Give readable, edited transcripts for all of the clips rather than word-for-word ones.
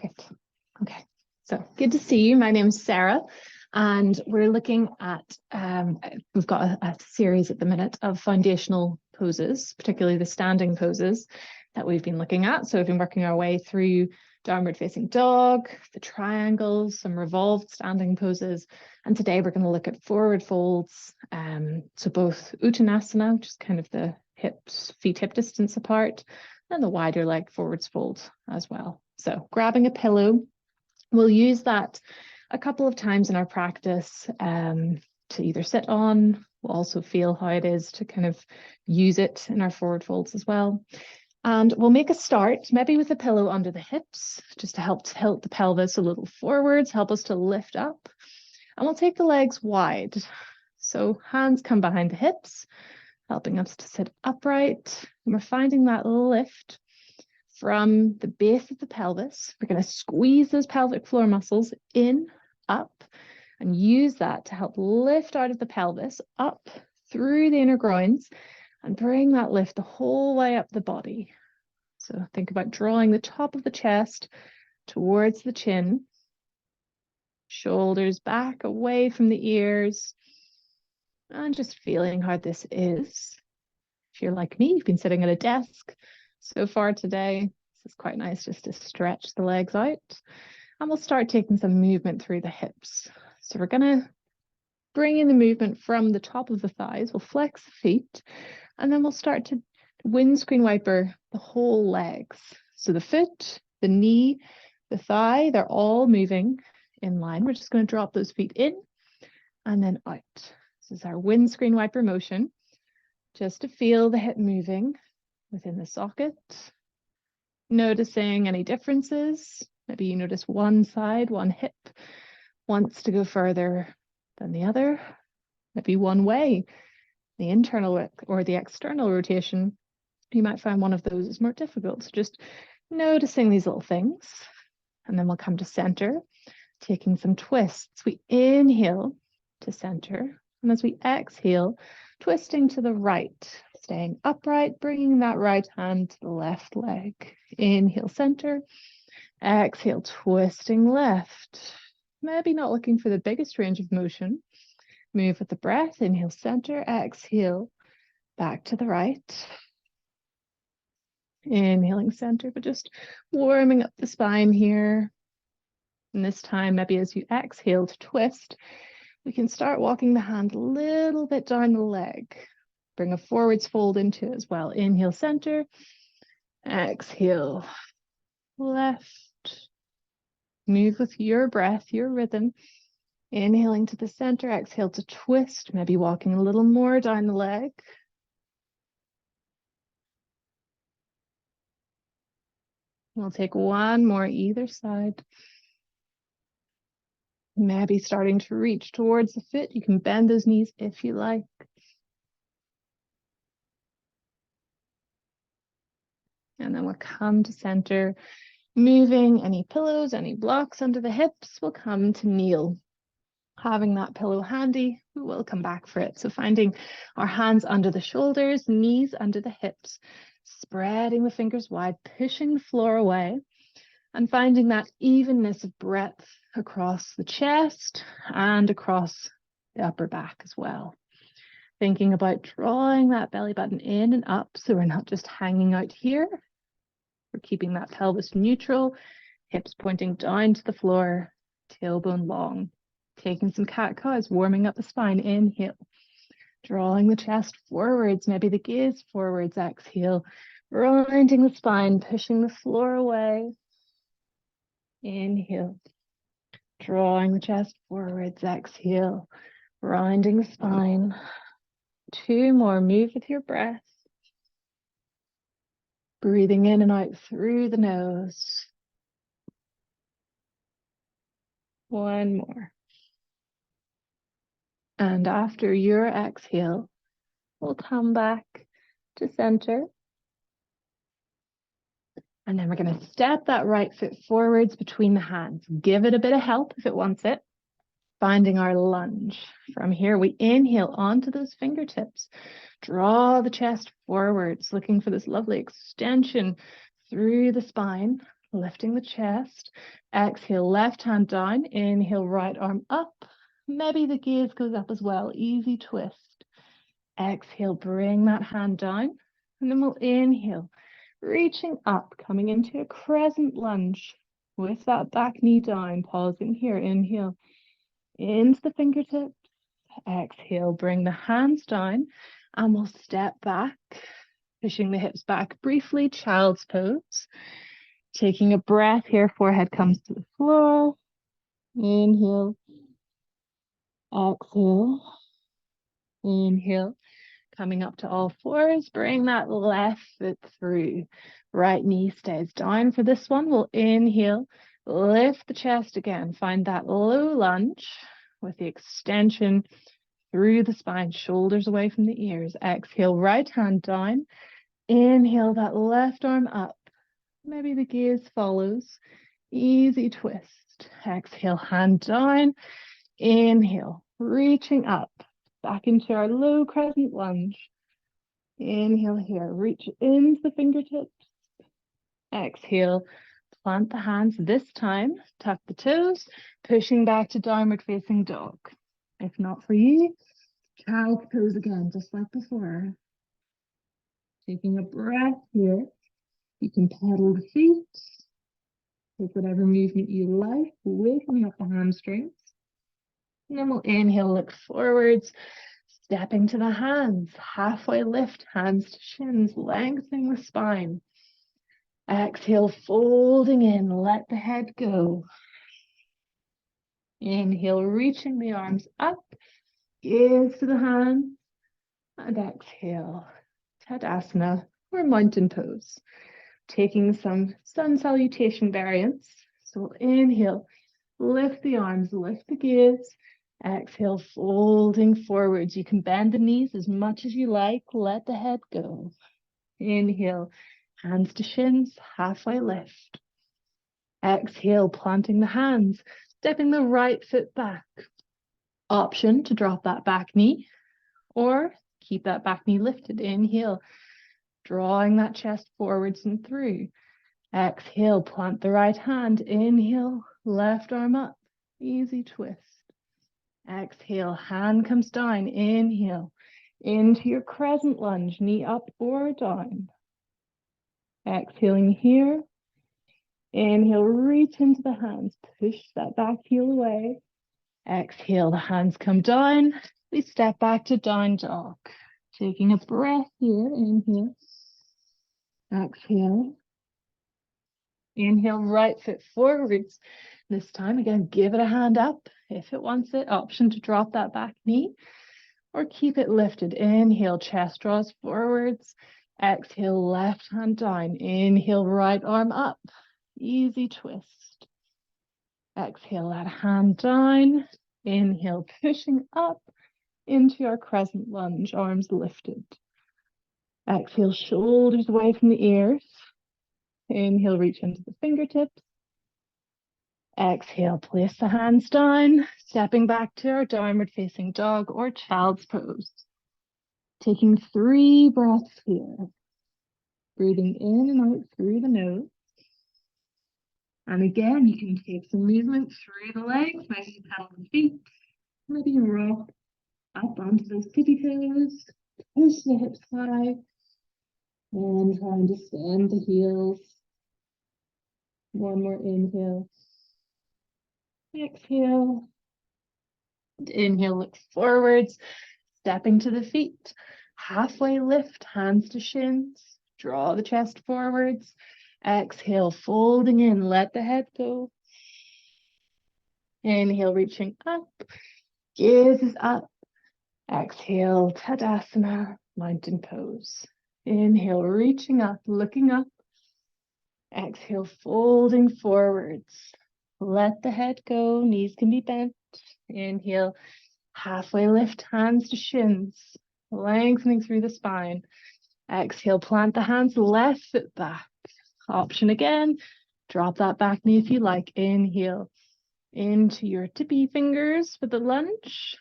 Great. Okay. So good to see you. My name's Sarah, and we're looking at, we've got a series at the minute of foundational poses, particularly the standing poses that we've been looking at. So we've been working our way through downward facing dog, the triangles, some revolved standing poses. And today we're going to look at forward folds. So both Uttanasana, which is kind of the hips, feet hip distance apart, and the wider leg forwards fold as well. So grabbing a pillow, we'll use that a couple of times in our practice to either sit on. We'll also feel how it is to kind of use it in our forward folds as well. And we'll make a start, maybe with a pillow under the hips, just to help tilt the pelvis a little forwards, help us to lift up. And we'll take the legs wide. So hands come behind the hips, helping us to sit upright. And we're finding that lift from the base of the pelvis. We're going to squeeze those pelvic floor muscles in, up, and use that to help lift out of the pelvis, up through the inner groins, and bring that lift the whole way up the body. So think about drawing the top of the chest towards the chin, shoulders back away from the ears, and just feeling how this is. If you're like me, you've been sitting at a desk so far today. This is quite nice just to stretch the legs out. And we'll start taking some movement through the hips. So we're going to bring in the movement from the top of the thighs. We'll flex the feet, and then we'll start to windscreen wiper the whole legs. So the foot, the knee, the thigh, they're all moving in line. We're just going to drop those feet in and then out. This is our windscreen wiper motion, just to feel the hip moving within the socket. Noticing any differences. Maybe you notice one side, one hip wants to go further than the other. Maybe one way, the internal or the external rotation. You might find one of those is more difficult. So just noticing these little things. And then we'll come to center, taking some twists. We inhale to center. And as we exhale, twisting to the right, staying upright, bringing that right hand to the left leg. Inhale, center. Exhale, twisting left. Maybe not looking for the biggest range of motion. Move with the breath. Inhale, center. Exhale, back to the right. Inhaling center, but just warming up the spine here. And this time, maybe as you exhale to twist, we can start walking the hand a little bit down the leg. Bring a forwards fold into it as well. Inhale, center. Exhale, left. Move with your breath, your rhythm. Inhaling to the center. Exhale to twist. Maybe walking a little more down the leg. We'll take one more either side. Maybe starting to reach towards the foot. You can bend those knees if you like. And then we'll come to center, moving any pillows, any blocks under the hips. We'll come to kneel. Having that pillow handy, we will come back for it. So finding our hands under the shoulders, knees under the hips, spreading the fingers wide, pushing the floor away, and finding that evenness of breadth across the chest and across the upper back as well. Thinking about drawing that belly button in and up so we're not just hanging out here. We're keeping that pelvis neutral, hips pointing down to the floor, tailbone long. Taking some cat-cows, warming up the spine. Inhale, drawing the chest forwards, maybe the gaze forwards. Exhale, rounding the spine, pushing the floor away. Inhale, drawing the chest forwards. Exhale, rounding the spine. Two more. Move with your breath. Breathing in and out through the nose. One more. And after your exhale, we'll come back to center. And then we're going to step that right foot forwards between the hands. Give it a bit of help if it wants it. Finding our lunge. From here, we inhale onto those fingertips. Draw the chest forwards, looking for this lovely extension through the spine. lifting the chest. Exhale, left hand down. Inhale, right arm up. Maybe the gaze goes up as well. Easy twist. Exhale, bring that hand down. And then we'll inhale, reaching up, coming into a crescent lunge with that back knee down. Pausing here. Inhale, into the fingertips. Exhale, bring the hands down. And we'll step back, pushing the hips back briefly. Child's pose. Taking a breath here, forehead comes to the floor. Inhale, exhale, inhale. Coming up to all fours, bring that left foot through. Right knee stays down for this one. We'll inhale, lift the chest again. Find that low lunge with the extension through the spine, shoulders away from the ears. Exhale, right hand down. Inhale, that left arm up. Maybe the gaze follows. Easy twist. Exhale, hand down. Inhale, reaching up. Back into our low crescent lunge. Inhale here, reach into the fingertips. Exhale, plant the hands. This time, tuck the toes, pushing back to downward facing dog. If not for you, child's pose again, just like before. Taking a breath here. You can pedal the feet. Take whatever movement you like, waking up the hamstrings. And then we'll inhale, look forwards, stepping to the hands, halfway lift, hands to shins, lengthening the spine. Exhale, folding in, let the head go. Inhale, reaching the arms up, gaze to the hands, and exhale, Tadasana or mountain pose. Taking some sun salutation variants. So we'll inhale, lift the arms, lift the gaze. Exhale, folding forwards. You can bend the knees as much as you like. Let the head go. Inhale, hands to shins, halfway lift. Exhale, planting the hands, stepping the right foot back. Option to drop that back knee or keep that back knee lifted. Inhale, drawing that chest forwards and through. Exhale, plant the right hand. Inhale, left arm up. Easy twist. Exhale, hand comes down. Inhale, into your crescent lunge, knee up or down. Exhaling here. Inhale, reach into the hands, push that back heel away. Exhale, the hands come down. We step back to down dog. Taking a breath here. Inhale. Exhale. Inhale, right foot forwards. This time, again, give it a hand up if it wants it. Option to drop that back knee or keep it lifted. Inhale, chest draws forwards. Exhale, left hand down. Inhale, right arm up. Easy twist. Exhale, that hand down. Inhale, pushing up into our crescent lunge, arms lifted. Exhale, shoulders away from the ears. Inhale, reach into the fingertips. Exhale, place the hands down, stepping back to our downward facing dog or child's pose. Taking 3 breaths here. Breathing in and out through the nose. And again, you can take some movement through the legs, maybe you pedal the feet, maybe you rock up onto those tippy toes, push the hips high, and try to send the heels. One more inhale. Exhale. And inhale, look forwards, stepping to the feet. Halfway lift, hands to shins. Draw the chest forwards. Exhale, folding in, let the head go. Inhale, reaching up. Gaze is up. Exhale, Tadasana, mountain pose. Inhale, reaching up, looking up. Exhale, folding forwards. Let the head go, knees can be bent. Inhale, halfway lift, hands to shins, lengthening through the spine. Exhale, plant the hands, left foot back. Option again, drop that back knee if you like. Inhale, into your tippy fingers for the lunge.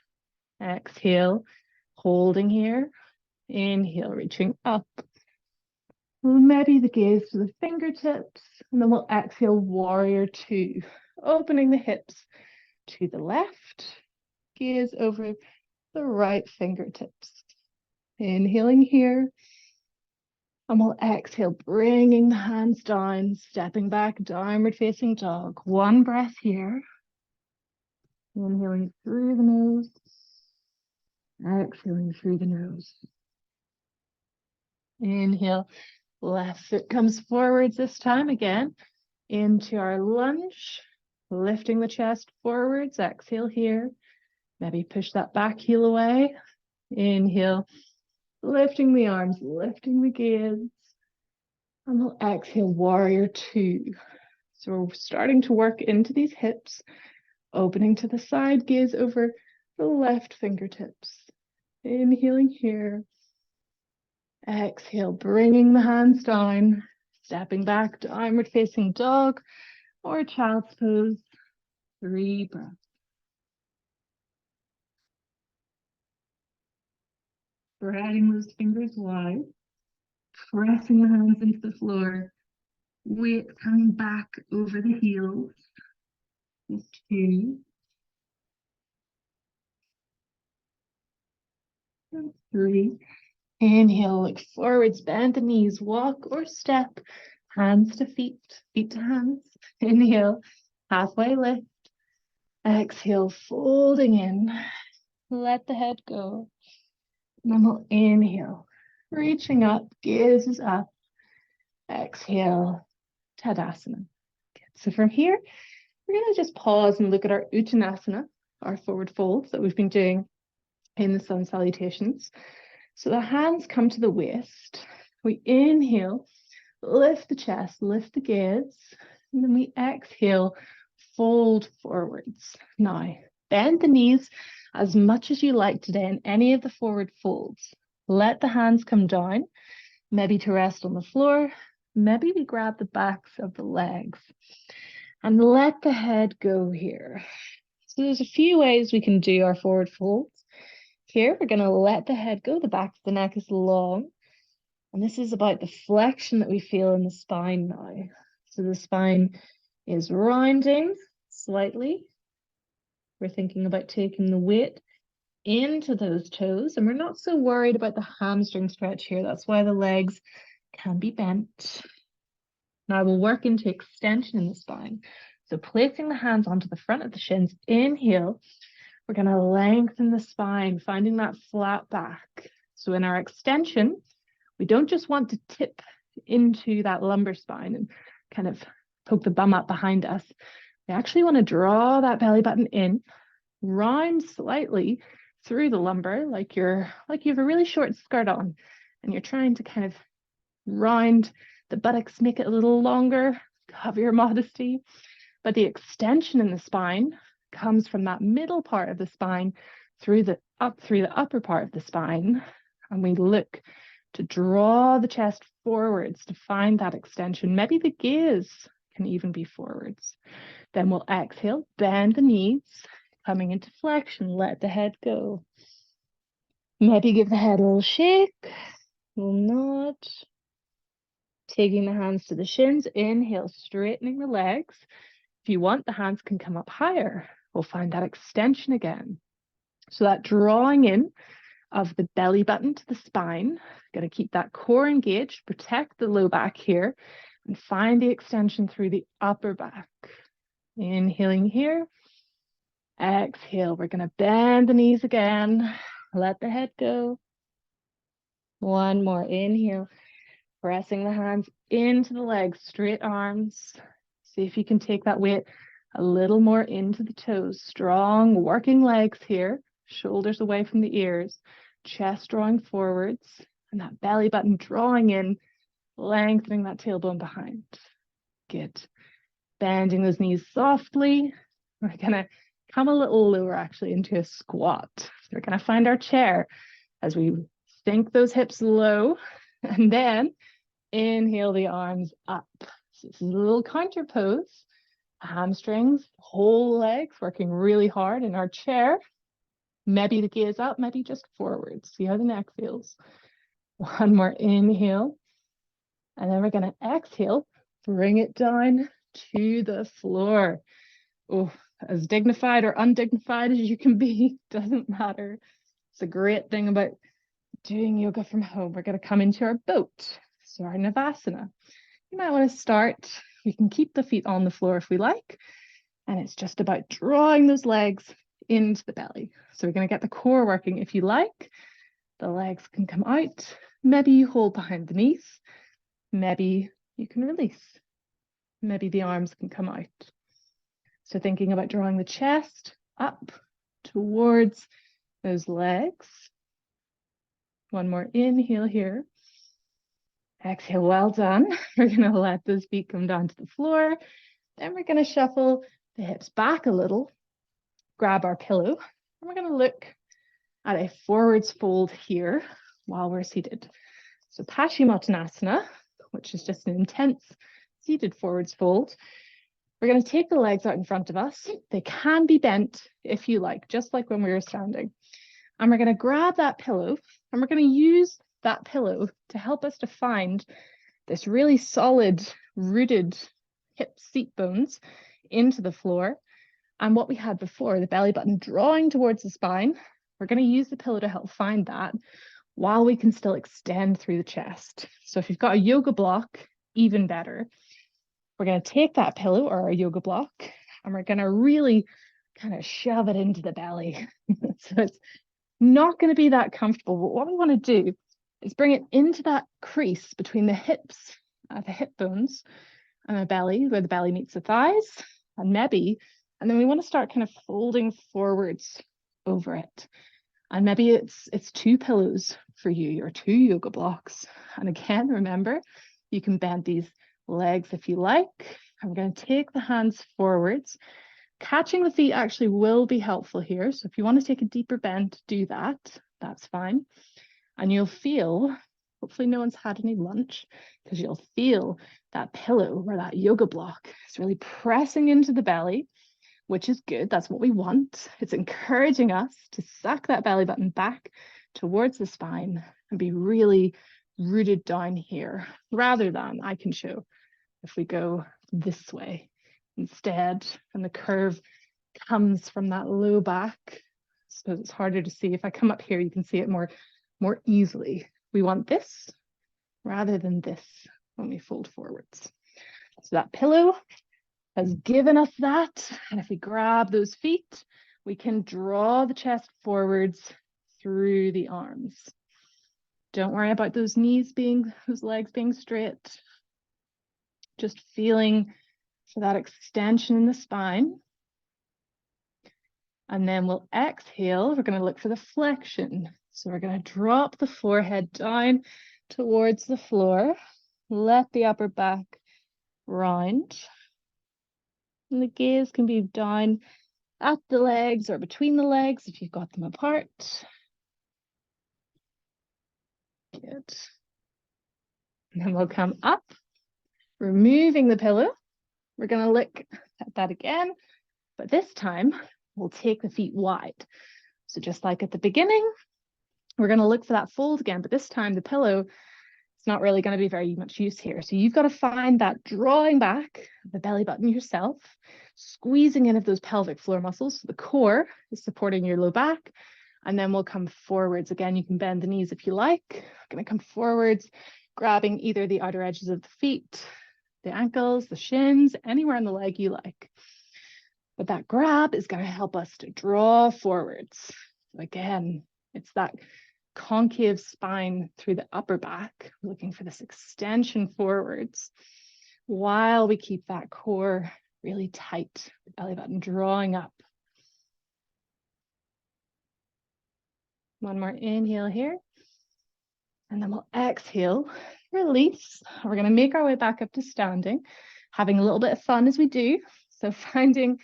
Exhale, holding here. Inhale, reaching up. Maybe the gaze to the fingertips, and then we'll exhale, warrior two, opening the hips to the left, gaze over the right fingertips. Inhaling here, and we'll exhale, bringing the hands down, stepping back, downward facing dog. One breath here. Inhaling through the nose, exhaling through the nose. Inhale, left foot comes forwards this time again into our lunge, lifting the chest forwards. Exhale here. Maybe push that back heel away. Inhale, lifting the arms, lifting the gaze. And we'll exhale, warrior two. So we're starting to work into these hips, opening to the side, gaze over the left fingertips. Inhaling here. Exhale, bringing the hands down, stepping back, downward facing dog or child's pose. 3 breaths. Spreading those fingers wide, pressing the hands into the floor, weight coming back over the heels. Just 2 and 3. Inhale, look forwards, bend the knees, walk or step, hands to feet, feet to hands. Inhale, halfway lift. Exhale, folding in. Let the head go. And then we'll inhale, reaching up, gaze is up. Exhale, Tadasana. So from here, we're going to just pause and look at our Uttanasana, our forward folds that we've been doing in the sun salutations. So the hands come to the waist. We inhale, lift the chest, lift the gaze, and then we exhale, fold forwards. Now, bend the knees as much as you like today in any of the forward folds. Let the hands come down, maybe to rest on the floor. Maybe we grab the backs of the legs and let the head go here. So there's a few ways we can do our forward folds. Here, we're going to let the head go. The back of the neck is long. And this is about the flexion that we feel in the spine now. So the spine is rounding slightly. We're thinking about taking the weight into those toes. And we're not so worried about the hamstring stretch here. That's why the legs can be bent. Now we'll work into extension in the spine. So placing the hands onto the front of the shins, inhale. We're going to lengthen the spine, finding that flat back. So in our extension, we don't just want to tip into that lumbar spine and kind of poke the bum up behind us. We actually want to draw that belly button in, round slightly through the lumbar, like you have a really short skirt on, and you're trying to kind of round the buttocks, make it a little longer, cover your modesty. But the extension in the spine comes from that middle part of the spine through the upper part of the spine, and we look to draw the chest forwards to find that extension. Maybe the gaze can even be forwards. Then we'll exhale, bend the knees, coming into flexion, let the head go. Maybe give the head a little shake, a little nod. Taking the hands to the shins, inhale, straightening the legs. If you want, the hands can come up higher. We'll find that extension again. So that drawing in of the belly button to the spine, going to keep that core engaged, protect the low back here, and find the extension through the upper back. Inhaling here. Exhale, we're going to bend the knees again. Let the head go. One more, inhale. Pressing the hands into the legs, straight arms. See if you can take that weight a little more into the toes. Strong working legs here, shoulders away from the ears, chest drawing forwards, and that belly button drawing in, lengthening that tailbone behind. Good. Bending those knees softly. We're going to come a little lower actually into a squat. So we're going to find our chair as we sink those hips low, and then inhale the arms up. So this is a little counter pose. Hamstrings, whole legs working really hard in our chair. Maybe the gaze up, maybe just forward. See how the neck feels. One more inhale. And then we're going to exhale, bring it down to the floor. Oh, as dignified or undignified as you can be, doesn't matter. It's a great thing about doing yoga from home. We're going to come into our boat, so our Navasana. You might want to start, we can keep the feet on the floor if we like, and it's just about drawing those legs into the belly. So we're going to get the core working. If you like, the legs can come out. Maybe you hold behind the knees. Maybe you can release. Maybe the arms can come out. So thinking about drawing the chest up towards those legs. One more inhale here. Exhale, well done. We're going to let those feet come down to the floor. Then we're going to shuffle the hips back a little, grab our pillow, and we're going to look at a forwards fold here while we're seated. So Paschimottanasana, which is just an intense seated forwards fold. We're going to take the legs out in front of us. They can be bent if you like, just like when we were standing. And we're going to grab that pillow and we're going to use that pillow to help us to find this really solid, rooted hip seat bones into the floor. And what we had before, the belly button drawing towards the spine, we're going to use the pillow to help find that while we can still extend through the chest. So if you've got a yoga block, even better. We're going to take that pillow or our yoga block and we're going to really kind of shove it into the belly. So it's not going to be that comfortable, but what we want to do is bring it into that crease between the hips, the hip bones and the belly, where the belly meets the thighs, and then we want to start kind of folding forwards over it. And maybe it's two pillows for you or two yoga blocks. And again, remember, you can bend these legs if you like. I'm going to take the hands forwards. Catching the feet actually will be helpful here. So if you want to take a deeper bend, do that. That's fine. And you'll feel, hopefully no one's had any lunch, because you'll feel that pillow or that yoga block is really pressing into the belly, which is good. That's what we want. It's encouraging us to suck that belly button back towards the spine and be really rooted down here, rather than I can show if we go this way instead, and the curve comes from that low back. So it's harder to see. If I come up here, you can see it more easily. We want this rather than this when we fold forwards. So that pillow has given us that. And if we grab those feet, we can draw the chest forwards through the arms. Don't worry about those legs being straight. Just feeling for that extension in the spine. And then we'll exhale. We're going to look for the flexion. So we're going to drop the forehead down towards the floor. Let the upper back round. And the gaze can be down at the legs or between the legs if you've got them apart. Good. And then we'll come up, removing the pillow. We're going to look at that again, but this time we'll take the feet wide. So just like at the beginning, we're going to look for that fold again, but this time the pillow is not really going to be very much use here. So you've got to find that drawing back of the belly button yourself, squeezing in of those pelvic floor muscles. So the core is supporting your low back, and then we'll come forwards. Again, you can bend the knees if you like. We're going to come forwards, grabbing either the outer edges of the feet, the ankles, the shins, anywhere on the leg you like. But that grab is going to help us to draw forwards. Again, it's that concave spine through the upper back, looking for this extension forwards while we keep that core really tight, the belly button drawing up. One more inhale here. And then we'll exhale, release. We're going to make our way back up to standing, having a little bit of fun as we do. So finding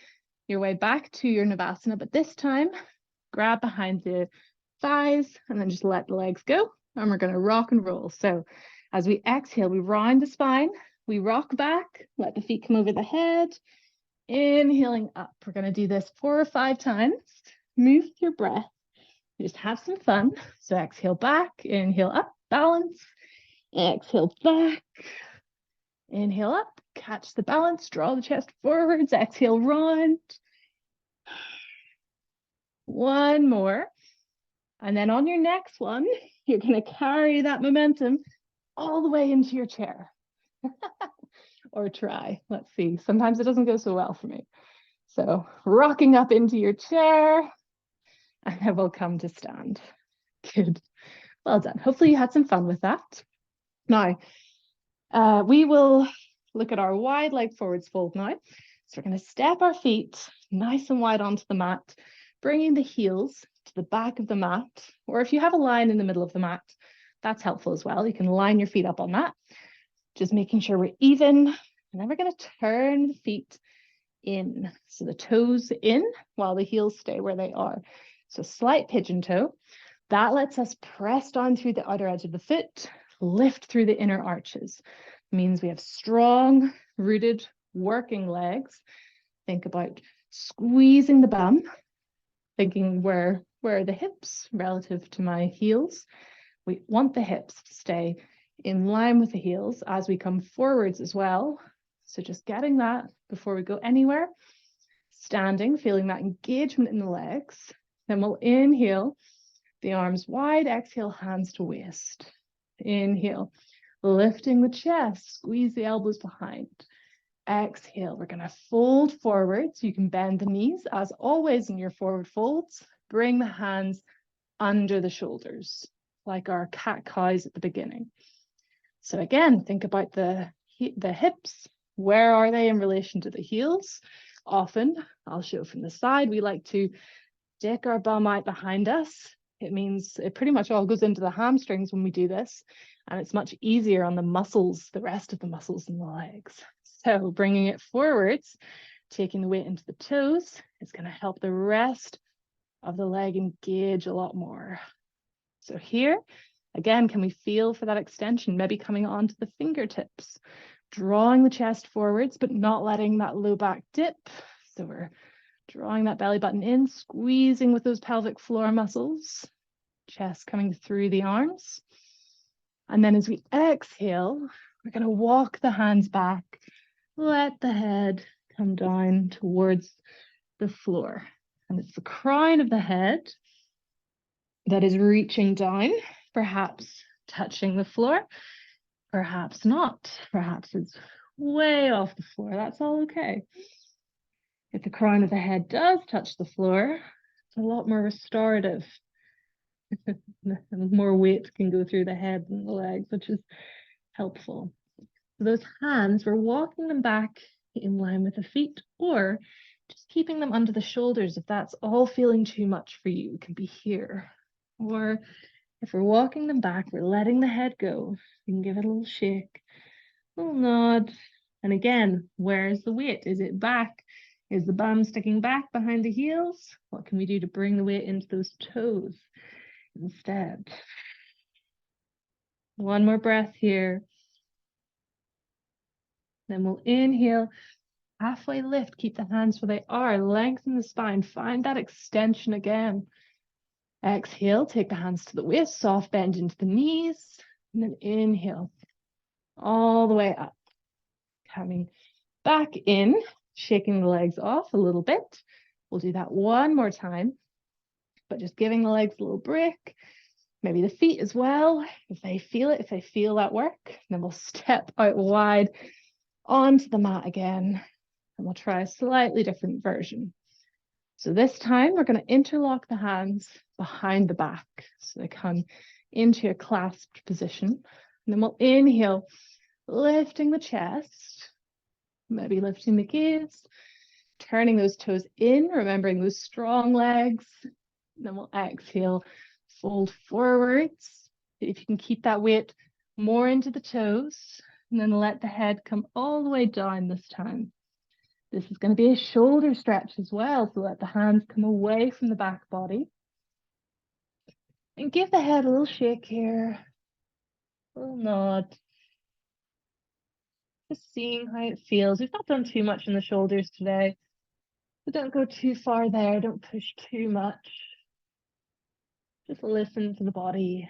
your way back to your Navasana, but this time grab behind the thighs and then just let the legs go. And we're going to rock and roll. So as we exhale, we round the spine, we rock back, let the feet come over the head, inhaling up. We're going to do this 4 or 5 times. Move with your breath. Just have some fun. So exhale back, inhale up, balance. Exhale back. Inhale up, catch the balance, draw the chest forwards, exhale, round. One more. And then on your next one, you're going to carry that momentum all the way into your chair. Or try. Let's see. Sometimes it doesn't go so well for me. So rocking up into your chair, and then we'll come to stand. Good. Well done. Hopefully you had some fun with that. Now, we will look at our wide leg forwards fold now. So we're going to step our feet nice and wide onto the mat, bringing the heels to the back of the mat, or if you have a line in the middle of the mat, that's helpful as well. You can line your feet up on that, just making sure we're even. And then we're going to turn the feet in. So the toes in while the heels stay where they are. So slight pigeon toe. That lets us press down through the outer edge of the foot, lift through the inner arches. It means we have strong, rooted, working legs. Think about squeezing the bum, thinking where are the hips relative to my heels. We want the hips to stay in line with the heels as we come forwards as well. So just getting that before we go anywhere. Standing, feeling that engagement in the legs. Then we'll inhale, the arms wide, exhale, hands to waist. Inhale, lifting the chest, squeeze the elbows behind. Exhale, we're going to fold forward so you can bend the knees. As always in your forward folds, bring the hands under the shoulders, like our cat-cows at the beginning. So again, think about the hips. Where are they in relation to the heels? Often, I'll show from the side, we like to stick our bum out behind us. It means it pretty much all goes into the hamstrings when we do this, and it's much easier on the muscles, the rest of the muscles in the legs. So bringing it forwards, taking the weight into the toes, is going to help the rest of the leg engage a lot more. So here, again, can we feel for that extension, maybe coming onto the fingertips, drawing the chest forwards, but not letting that low back dip. So we're drawing that belly button in, squeezing with those pelvic floor muscles, chest coming through the arms. And then as we exhale, we're going to walk the hands back, let the head come down towards the floor. And it's the crown of the head that is reaching down, perhaps touching the floor, perhaps not, perhaps it's way off the floor. That's all okay. If the crown of the head does touch the floor, it's a lot more restorative. More weight can go through the head and the legs, which is helpful. So those hands, we're walking them back in line with the feet, or just keeping them under the shoulders if that's all feeling too much for you. It can be here. Or if we're walking them back, we're letting the head go. You can give it a little shake, a little nod. And again, where's the weight? Is it back? Is the bum sticking back behind the heels? What can we do to bring the weight into those toes instead? One more breath here. Then we'll inhale, halfway lift, keep the hands where they are, lengthen the spine, find that extension again. Exhale, take the hands to the waist, soft bend into the knees, and then inhale, all the way up. Coming back in, shaking the legs off a little bit. We'll do that one more time, but just giving the legs a little break. Maybe the feet as well, if they feel it, if they feel that work. Then we'll step out wide onto the mat again, and we'll try a slightly different version. So this time we're going to interlock the hands behind the back, so they come into a clasped position. And then we'll inhale, lifting the chest, maybe lifting the gaze, turning those toes in, remembering those strong legs. And then we'll exhale, fold forwards. If you can keep that weight more into the toes, and then let the head come all the way down this time. This is going to be a shoulder stretch as well, so let the hands come away from the back body. And give the head a little shake here, a little nod. Just seeing how it feels. We've not done too much in the shoulders today, so don't go too far there, don't push too much. Just listen to the body.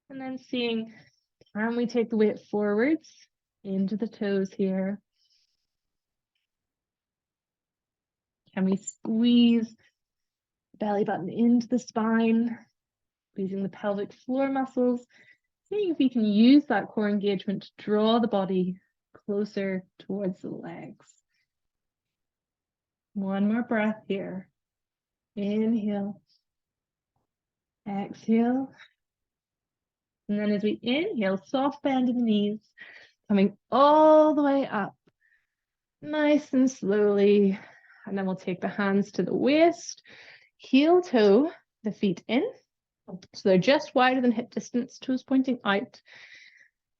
And then seeing, And we take the weight forwards into the toes here. Can we squeeze the belly button into the spine, squeezing the pelvic floor muscles, seeing if we can use that core engagement to draw the body closer towards the legs. One more breath here. Inhale. Exhale. And then as we inhale, soft bend in the knees, coming all the way up, nice and slowly. And then we'll take the hands to the waist, heel toe, the feet in. So they're just wider than hip distance, toes pointing out.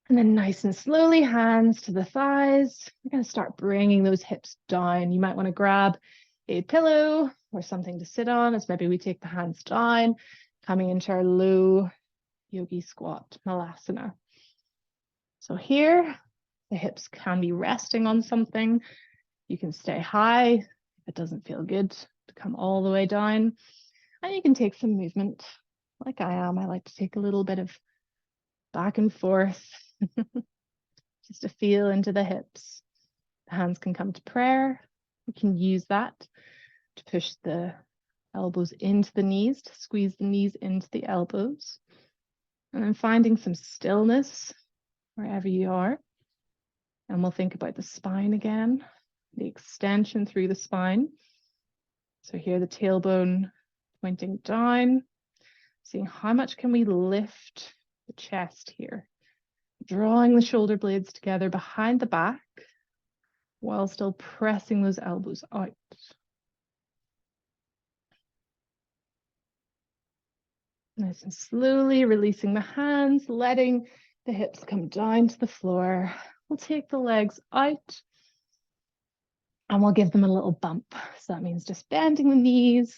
And then nice and slowly, hands to the thighs. We're going to start bringing those hips down. You might want to grab a pillow or something to sit on as maybe we take the hands down, coming into our low yogi squat, malasana. So here, the hips can be resting on something. You can stay high if it doesn't feel good to come all the way down. And you can take some movement like I am. I like to take a little bit of back and forth just to feel into the hips. The hands can come to prayer. We can use that to push the elbows into the knees, to squeeze the knees into the elbows. And then finding some stillness wherever you are. And we'll think about the spine again, the extension through the spine. So here the tailbone pointing down, seeing how much can we lift the chest here, drawing the shoulder blades together behind the back while still pressing those elbows out. Nice and slowly releasing the hands, letting the hips come down to the floor. We'll take the legs out and we'll give them a little bump. So that means just bending the knees,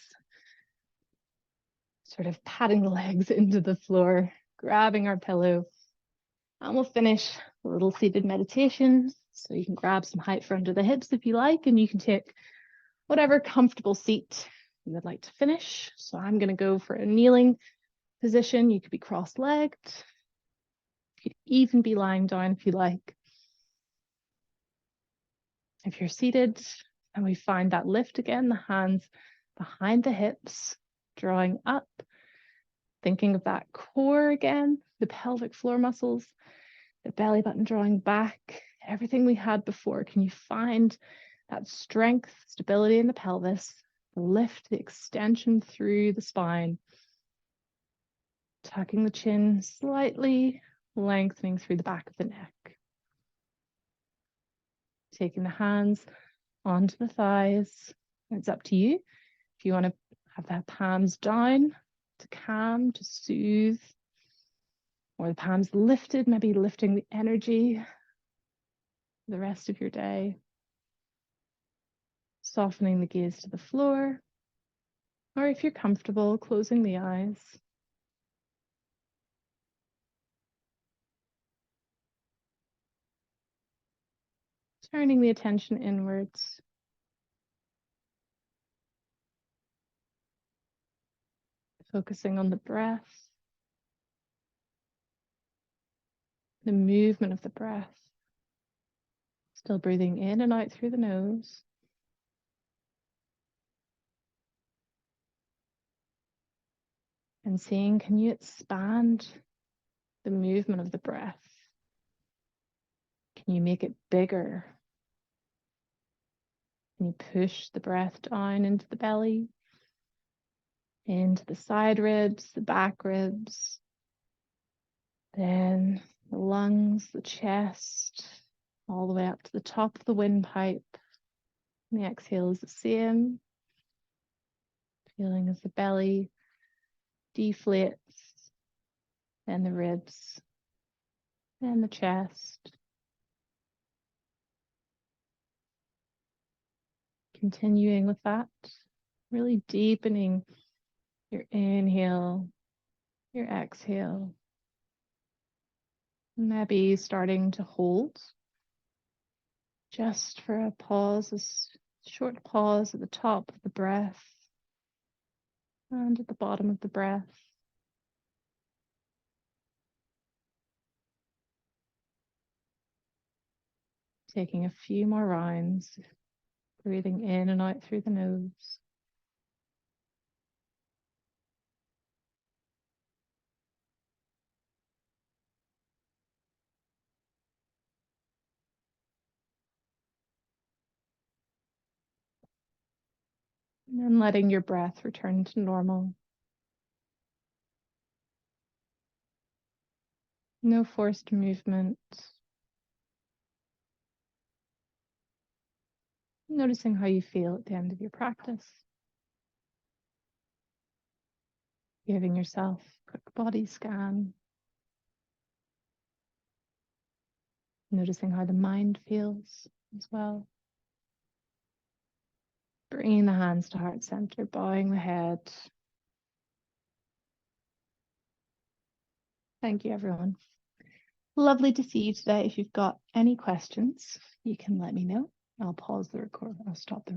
sort of patting the legs into the floor, grabbing our pillow, and we'll finish a little seated meditation. So you can grab some height for under the hips if you like, and you can take whatever comfortable seat you would like to finish. So I'm going to go for a kneeling position. You could be cross-legged. You could even be lying down if you like. If you're seated, and we find that lift again, the hands behind the hips, drawing up, thinking of that core again, the pelvic floor muscles, the belly button drawing back, everything we had before. Can you find that strength, stability in the pelvis, the lift, the extension through the spine, tucking the chin slightly, lengthening through the back of the neck. Taking the hands onto the thighs. It's up to you. If you want to have the palms down to calm, to soothe, or the palms lifted, maybe lifting the energy the rest of your day. Softening the gaze to the floor, or if you're comfortable, closing the eyes. Turning the attention inwards. Focusing on the breath, the movement of the breath. Still breathing in and out through the nose. And seeing, can you expand the movement of the breath? Can you make it bigger? Can you push the breath down into the belly, into the side ribs, the back ribs, then the lungs, the chest, all the way up to the top of the windpipe. And the exhale is the same. Feeling as the belly deflates, then the ribs, and the chest. Continuing with that, really deepening your inhale, your exhale. Maybe starting to hold just for a pause, a short pause at the top of the breath and at the bottom of the breath. taking a few more rounds, breathing in and out through the nose. And letting your breath return to normal. No forced movement. Noticing how you feel at the end of your practice. Giving yourself a quick body scan. Noticing how the mind feels as well. Bringing the hands to heart center, bowing the head. Thank you, everyone. Lovely to see you today. If you've got any questions, you can let me know. I'll pause the record. I'll stop the